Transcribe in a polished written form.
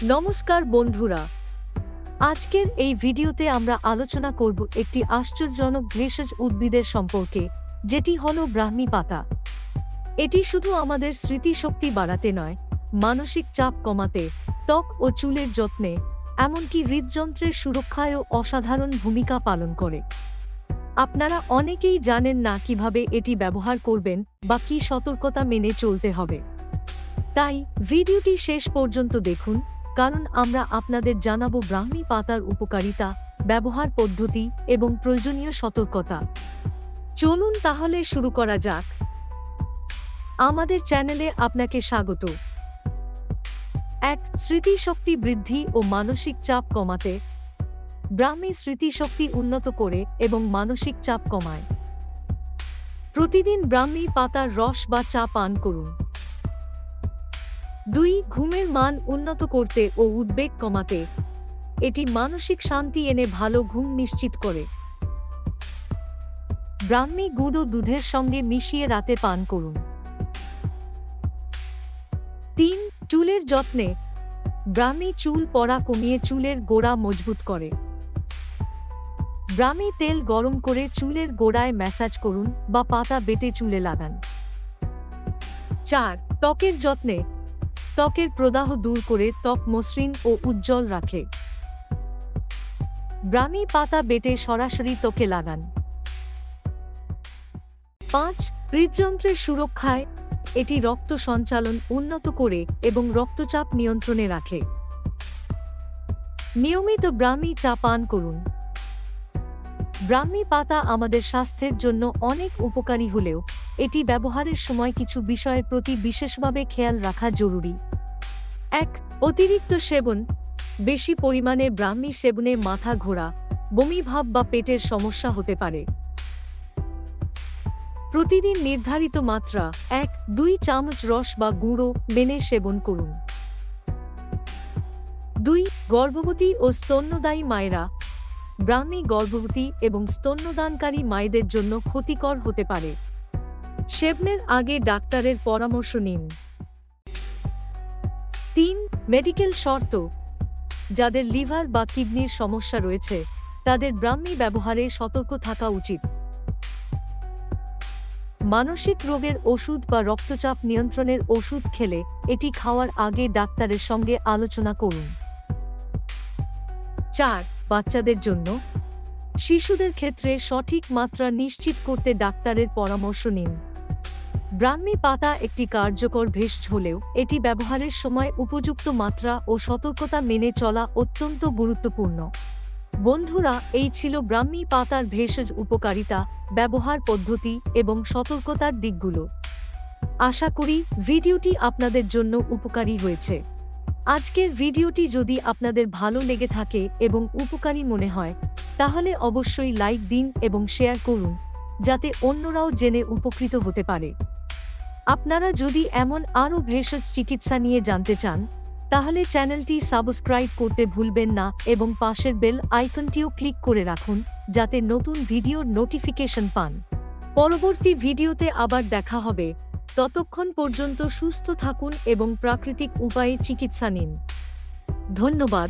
নমস্কার বন্ধুরা, আজকের এই ভিডিওতে আমরা আলোচনা করব একটি আশ্চর্যজনক ভেষজ উদ্ভিদের সম্পর্কে, যেটি হলো ব্রাহ্মী পাতা। এটি শুধু আমাদের স্মৃতিশক্তি বাড়াতে নয়, মানসিক চাপ কমাতে, ত্বক ও চুলের যত্নে, এমনকি হৃদযন্ত্রের সুরক্ষায়ও অসাধারণ ভূমিকা পালন করে। আপনারা অনেকেই জানেন না কিভাবে এটি ব্যবহার করবেন বা কী সতর্কতা মেনে চলতে হবে। তাই ভিডিওটি শেষ পর্যন্ত দেখুন, কারণ আমরা আপনাদের জানাবো ব্রাহ্মী পাতার উপকারিতা, ব্যবহার পদ্ধতি এবং প্রয়োজনীয় সতর্কতা। চলুন তাহলে শুরু করা যাক। আমাদের চ্যানেলে আপনাকে স্বাগত। 1. স্মৃতিশক্তি বৃদ্ধি ও মানসিক চাপ কমাতে। ব্রাহ্মী স্মৃতিশক্তি উন্নত করে এবং মানসিক চাপ কমায়। প্রতিদিন ব্রাহ্মী পাতার রস বা চা পান করুন। 2. ঘুমের মান উন্নত করতে ও উদ্বেগ কমাতে। এটি মানসিক শান্তি এনে ভালো ঘুম নিশ্চিত করে। ব্রাহ্মী গুঁড়ো দুধের সঙ্গে মিশিয়ে রাতে পান করুন। 3. চুলের যত্নে। ব্রাহ্মী চুল পড়া কমিয়ে চুলের গোড়া মজবুত করে। ব্রাহ্মী তেল গরম করে চুলের গোড়ায় ম্যাসাজ করুন বা পাতা বেটে চুলে লাগান। 4. ত্বকের যত্নে। ত্বকের প্রদাহ দূর করে ত্বক মসৃণ ও উজ্জ্বল রাখে। ব্রাহ্মী পাতা বেটে সরাসরি ত্বকে লাগান। 5. হৃদযন্ত্রের সুরক্ষায়। এটি রক্ত সঞ্চালন উন্নত করে এবং রক্তচাপ নিয়ন্ত্রণে রাখে। নিয়মিত ব্রাহ্মী চা পান করুন। ব্রাহ্মী পাতা আমাদের স্বাস্থ্যের জন্য অনেক উপকারী হলেও এটি ব্যবহারের সময় কিছু বিষয়ের প্রতি বিশেষভাবে খেয়াল রাখা জরুরি। 1. অতিরিক্ত সেবন। বেশি পরিমাণে ব্রাহ্মী সেবনে মাথা ঘোরা, বমি ভাব বা পেটের সমস্যা হতে পারে। প্রতিদিন নির্ধারিত মাত্রা 1-2 চামচ রস বা গুঁড়ো মেনে সেবন করুন। 2. গর্ভবতী ও স্তন্যদায়ী মায়েরা। ব্রাহ্মী গর্ভবতী এবং স্তন্যদানকারী মায়েদের জন্য ক্ষতিকর হতে পারে। সেবনের আগে ডাক্তারের পরামর্শ নিন। 3. মেডিকেল শর্ত। যাদের লিভার বা কিডনির সমস্যা রয়েছে তাদের ব্রাহ্মী ব্যবহারে সতর্ক থাকা উচিত। মানসিক রোগের ওষুধ বা রক্তচাপ নিয়ন্ত্রণের ওষুধ খেলে এটি খাওয়ার আগে ডাক্তারের সঙ্গে আলোচনা করুন। 4. বাচ্চাদের জন্য। শিশুদের ক্ষেত্রে সঠিক মাত্রা নিশ্চিত করতে ডাক্তারের পরামর্শ নিন। ব্রাহ্মী পাতা একটি কার্যকর ভেষজ হলেও এটি ব্যবহারের সময় উপযুক্ত মাত্রা ও সতর্কতা মেনে চলা অত্যন্ত গুরুত্বপূর্ণ। বন্ধুরা, এই ছিল ব্রাহ্মী পাতার ভেষজ উপকারিতা, ব্যবহার পদ্ধতি এবং সতর্কতার দিকগুলো। আশা করি ভিডিওটি আপনাদের জন্য উপকারী হয়েছে। আজকের ভিডিওটি যদি আপনাদের ভালো লেগে থাকে এবং উপকারী মনে হয়, তাহলে অবশ্যই লাইক দিন এবং শেয়ার করুন, যাতে অন্যরাও জেনে উপকৃত হতে পারে। আপনারা যদি এমন আরও ভেষজ চিকিৎসা নিয়ে জানতে চান, তাহলে চ্যানেলটি সাবস্ক্রাইব করতে ভুলবেন না এবং পাশের বেল আইকনটিও ক্লিক করে রাখুন, যাতে নতুন ভিডিওর নোটিফিকেশন পান। পরবর্তী ভিডিওতে আবার দেখা হবে। ততক্ষণ পর্যন্ত সুস্থ থাকুন এবং প্রাকৃতিক উপায়ে চিকিৎসা নিন। ধন্যবাদ।